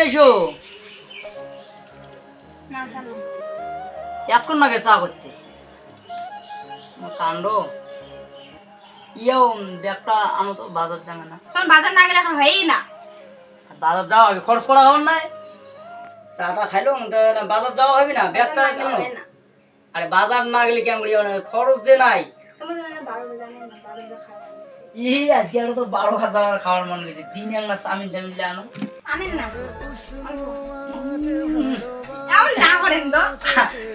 এসো না জানো এখন না চা করতে কাণ্ড ইয়েও ব্যাগটা আনো তো বাজার যাবে না তখন বাজার না গেলে এখন হয়ই না বাজার যাওয়া হবে খরচ করা হবে নাই চাটা খাইলো বাজার যাওয়া হবে না ব্যাগটা না গেলে কেন হয় না আরে বাজার না গেলে কেমন করি খরচ যে নাই তোমাদের না 12 জানেন না 12 খাওয়া আজকে আর তো 12,000 খাওয়ার মন গেছে দিন এক না চামিন টামিন আনো আনেন না এমন না করেন তো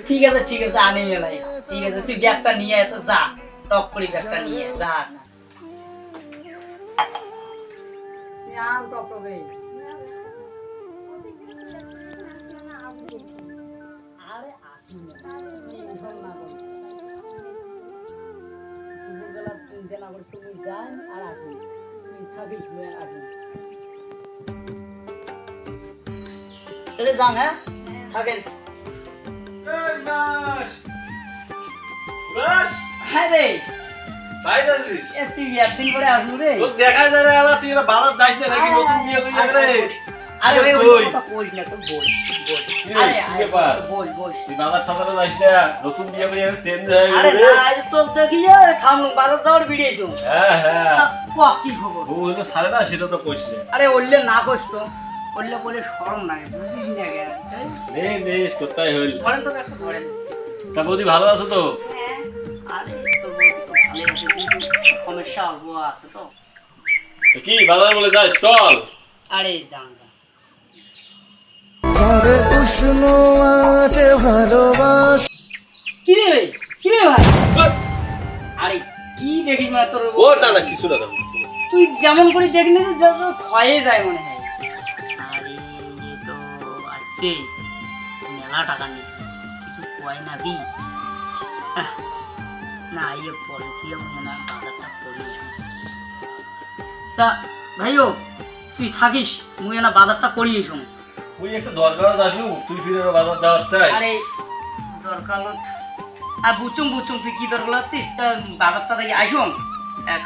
ঠিক আছে আনি মেলাই ঠিক আছে তুই ব্যাগটা নিয়ে এত যা টক করে ব্যাগটা নিয়ে যা না টক টকে আরে আসি না দুপুরবেলা চিন্তা না করে তুমি যান আর আসুন তুমি থাকিস আসুন তাহলে যান হ্যাঁ থাকেন হ্যাঁ রে তুই একদিন পরে আসবো রে দেখা যায় না তুই বাজার যাস না নাকি নতুন বিয়ে করে রে আরে রে ওই কথা কইস না তো বল আরে কি ব্যাপার বল তুই বাজার থাকানো যাস না নতুন বিয়ে করে চেঞ্জ হয়ে গেল আরে রে না আজ তো দেখি যে খামু বাজার যাওয়ার ভিডিওছো হ্যাঁ কি খবর ও হলো সারে না সেটা তো কইছ না আরে ওইলে না কষ্ট ওইলে বলে শরম লাগে বুঝিস না কেন নে তোরটাই হইল ধরেন তো একটা ধরেন তা বৌদি ভালো আছো তো হ্যাঁ আরে তো ভালো আছে কিন্তু সমস্যা অল্প আছে তো তো কি বাজার বলে যাস চল আরে যান আরে উষ্ণ আছে ভালোবাস কি রে ভাই আরে কি দেখিস মানে তোর ও না কিছু না তুই যেমন করে দেখলি যে ক্ষয়ে যায় মনে হয় আরে এ তো আছে মেলা টাকা নিয়েছে কিছু কয় নাকি না ইয়ে পরে কি মনে না বাজারটা করি তা ভাইও তুই থাকিস মুই না বাজারটা করিয়ে এসো তুই একটা দরকার আসু তুই ফিরে বাজার যাওয়ার চাই আরে দরকার আর বুচুম তুই কি দরকার আছিস তা বাজারটা থেকে আসুন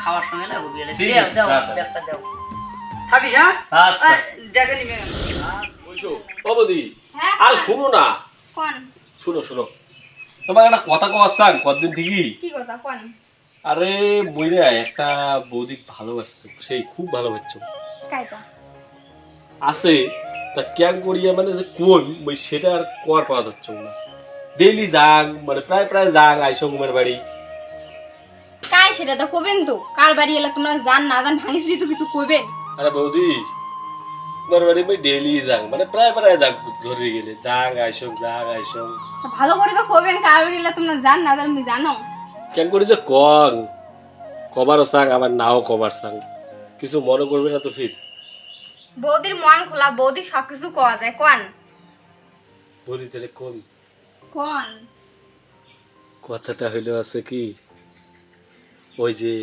খাওয়ার সময় না হবি ঠিক আছে, দাও আচ্ছা। দাও থাকিস হ্যাঁ আচ্ছা দেখে নিবে কইছো ও বৌদি হ্যাঁ আর শুনো না কোন শুনো তোমার একটা কথা কওয়ার চান কতদিন ঠিকই কি কথা কোন আরে বইরে একটা বৌদি ভালোবাসছে সেই খুব ভালোবাসছো কাইটা আছে তা ক্যাং করিয়া মানে যে কোন ওই সেটা আর কোয়ার পাওয়া যাচ্ছে না ডেইলি যাং মানে প্রায় যাং আইসো ঘুমের বাড়ি কাই সেটা তো কবেন তো কার বাড়ি এলা তোমরা জান না জান ভাঙিসরি তো কিছু কইবেন আরে বৌদি তোমার বাড়ি মই ডেইলি যাং মানে প্রায় যাং ধরে গেলে যাং আইসো ভালো করে তো কইবেন কার বাড়ি এলা তোমরা জান না জান আমি জানো ক্যাং করি যে কং কবারও চাং আবার নাও কবার চাং কিছু মনে করবে না তো ফির বৌদির মন খোলা বৌদি সবকিছু কোয়া যায় কোন বৌদি তাহলে কোন কোন কথাটা হইলো আছে কি ওই যে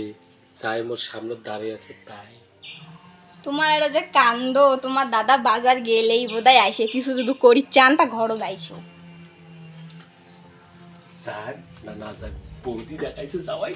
যাই মোর সামনে দাঁড়িয়ে আছে তাই তোমার এটা যে কান্দ তোমার দাদা বাজার গেলেই বোধহয় আইসে কিছু যদি করি চানটা ঘরও যাইছো যাক না যাক বৌদি দেখাইছে যাওয়াই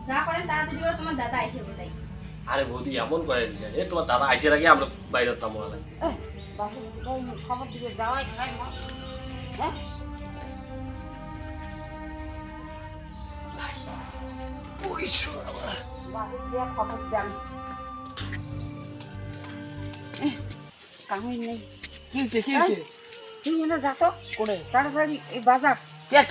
যা করেন তাড়াতাড়ি করে তোমার দাদা আইসে বোধহয় আরে বৌদি এমন করে এ তোমার দাদা আইসের আগে আমরা বাইরে থামো আলাদা খবর দিকে যাওয়াই খাই না হ্যাঁ বাড়ি দিয়ে খবর দেন কামই নেই কি হয়েছে তুই এনে যা তো করে তাড়াতাড়ি এই বাজার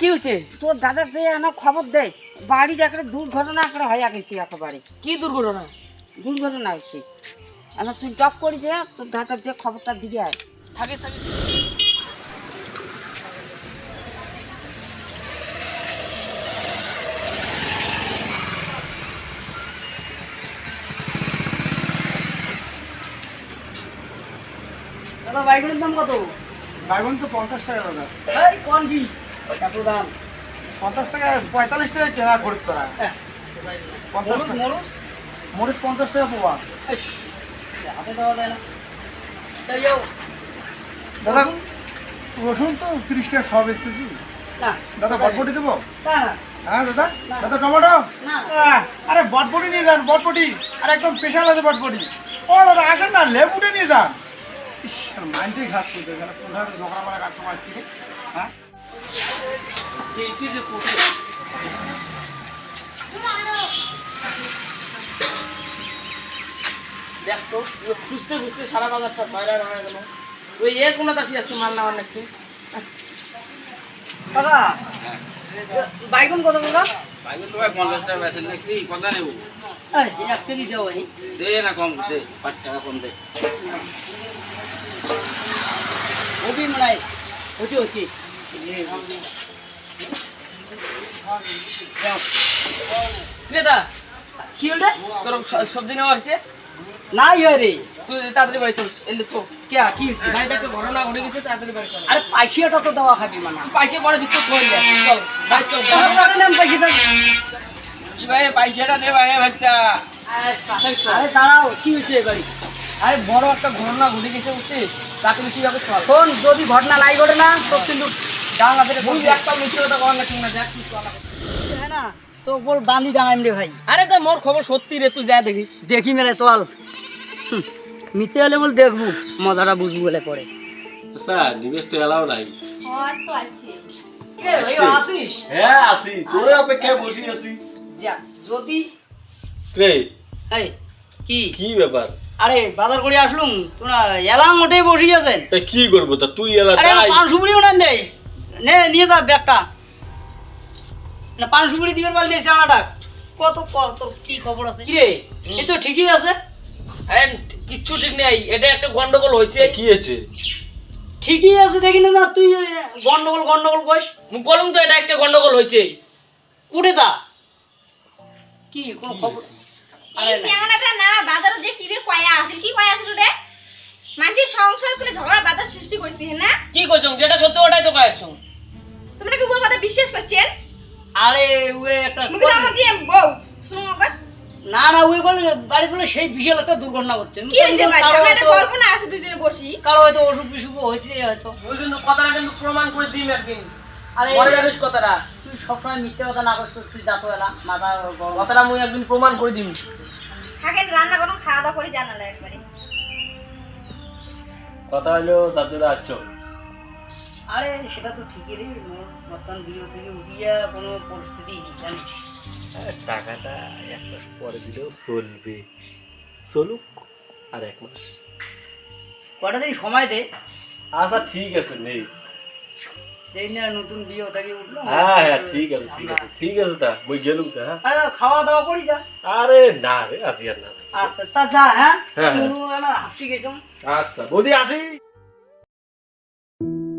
কি হয়েছে তোর দাদা যে না খবর দেয় বাড়ি দেখলে দুর্ঘটনা করে হয়ে গেছে একেবারে কি দুর্ঘটনা হচ্ছে আমার তুই টপ করি যে তোর দাদার যে খবরটা দিকে আয় থাকে দাদা বাইগুলোর দাম কত? বাইগন তো 50 টাকা দাদা। এই কোন কি? ওইটা তো দাম। 50 টাকা 45 টাকা কেনা খরচ করা 50 টাকা মরিচ 50 টাকা পাওয়া হাতে দেওয়া যায় না তাই যাও দাদা রসুন তো 30 টাকা সব বেচতেছি না দাদা বটবটি দেবো না হ্যাঁ দাদা দাদা টমেটো না আরে বটবটি নিয়ে যান বটবটি আর একদম স্পেশাল আছে বটবটি ও দাদা আসেন না লেবুটা নিয়ে যান মাইন্ডেই ঘাস করতে এখানে কোথায় ঝগড়া মারা কাটতে পারছি রে হ্যাঁ যে কোটে দেখ তো খুঁজতে খুঁজতে সারা বাজারটা বাইরে হয়ে গেল ওই এ কোনো দাসি আজকে মাল নেওয়ার নাকি দাদা বাইগুন কত দাদা বাইগুন তো ভাই 50 টাকা বেচেন নাকি কত নেব এই এক কেজি দাও ভাই দে না কম দে 5 টাকা কম দে ওবি মলাই ওটি ওটি দাদা কি হল তোর সবজি নেওয়া হয়েছে না রে তুই তাড়াতাড়ি বাড়ি চল এলে তো কে কি হয়েছে ভাই একটা ঘটনা ঘটে গেছে তাড়াতাড়ি বাড়ি চল আরে পাইসিয়াটা তো দেওয়া খাবি মানে পাইসিয়া পরে দিস তো চল চল ভাই চল নাম পাইসিটা কি ভাই পয়সাটা দে ভাই ভাইটা আরে দাঁড়াও কি হয়েছে এবারে আরে বড় একটা ঘটনা ঘটে গেছে বুঝছি তাকে কিভাবে চল শোন যদি ঘটনা নাই ঘটে না তো কিন্তু ডাঙ্গা থেকে তুই একটা মিথ্যে কথা কর না ঠিক না দেখ কি চলা হ্যাঁ না তো বল বাঁধি ডাঙাইম রে ভাই আরে তো মোর খবর সত্যি রে তুই যা দেখিস দেখি মেরে চল মিথ্যে হলে বল দেখবো মজাটা বুঝবো বলে পরে স্যার নিবেশ তো এলাও নাই তো আছে কে ভাই আসিস হ্যাঁ আসি তোরে অপেক্ষায় বসে আছি যা যদি রে এই কি কি ব্যাপার আরে বাজার করে আসলুম তোরা এলাম ওঠে বসে আছেন তা কি করবো তা তুই এলা আরে তাই পান সুপুরিও না দেই নে নিয়ে যা ব্যাগটা না পান সুপুরি দিবার পারলে এসে আমাটা কত কত কি খবর আছে কি রে এই তো ঠিকই আছে আরে কিচ্ছু ঠিক নেই এটা একটা গন্ডগোল হইছে কি হয়েছে ঠিকই আছে দেখি না তুই গন্ডগোল গন্ডগোল কইস মুখ কলম তো এটা একটা গন্ডগোল হইছে উঠে দা কি কোন খবর এই সিয়াঙ্গাটা না বাজারে যে কিবে কয়া আছিল কি কয়া আছিল রে মাঝে সংসার করে ঝগড়া বাজার সৃষ্টি করছিস না কি কইছং যেটা সত্য ওটাই তো কইছং তোমরা কি বল কথা বিশ্বাস করছেন আরে ওই একটা মুখে তো আমাকে বউ শুনো ওকে না না ওই বলে বাড়ি বলে সেই বিশাল একটা দুর্ঘটনা ঘটছে কি হইছে ভাই আমরা একটা কল্পনা আছে দুজনে বসি কারো হয়তো অসুখ বিসুখ হয়েছে হয়তো ওই জন্য কথাটা কিন্তু প্রমাণ করে দিম একদিন আরে পরে জানিস কথাটা তুই সবসময় মিথ্যে কথা না করিস তুই যাতো এলা মাথা কথাটা মুই একদিন প্রমাণ করে দিম থাকেন রান্না করুন খাওয়া দাওয়া করে জানালে একবারে কথা হলো তার জন্য আছো আরে সেটা তো ঠিকই রে মোর বর্তমান বিয়ে থেকে উঠিয়া কোনো পরিস্থিতি জানিস টাকাটা এক মাস পরে দিলেও চলবে চলুক আর এক মাস কটা দিন সময় দে আচ্ছা ঠিক আছে নেই সেই না নতুন বিয়ে থেকে উঠলো হ্যাঁ হ্যাঁ ঠিক আছে ঠিক আছে তা মই গেলুম তা হ্যাঁ আরে খাওয়া দাওয়া করি যা আরে না রে আজকে আর না আচ্ছা তা যা হ্যাঁ হ্যাঁ, হ্যাঁ। হাসি গেছো আচ্ছা বৌদি আসি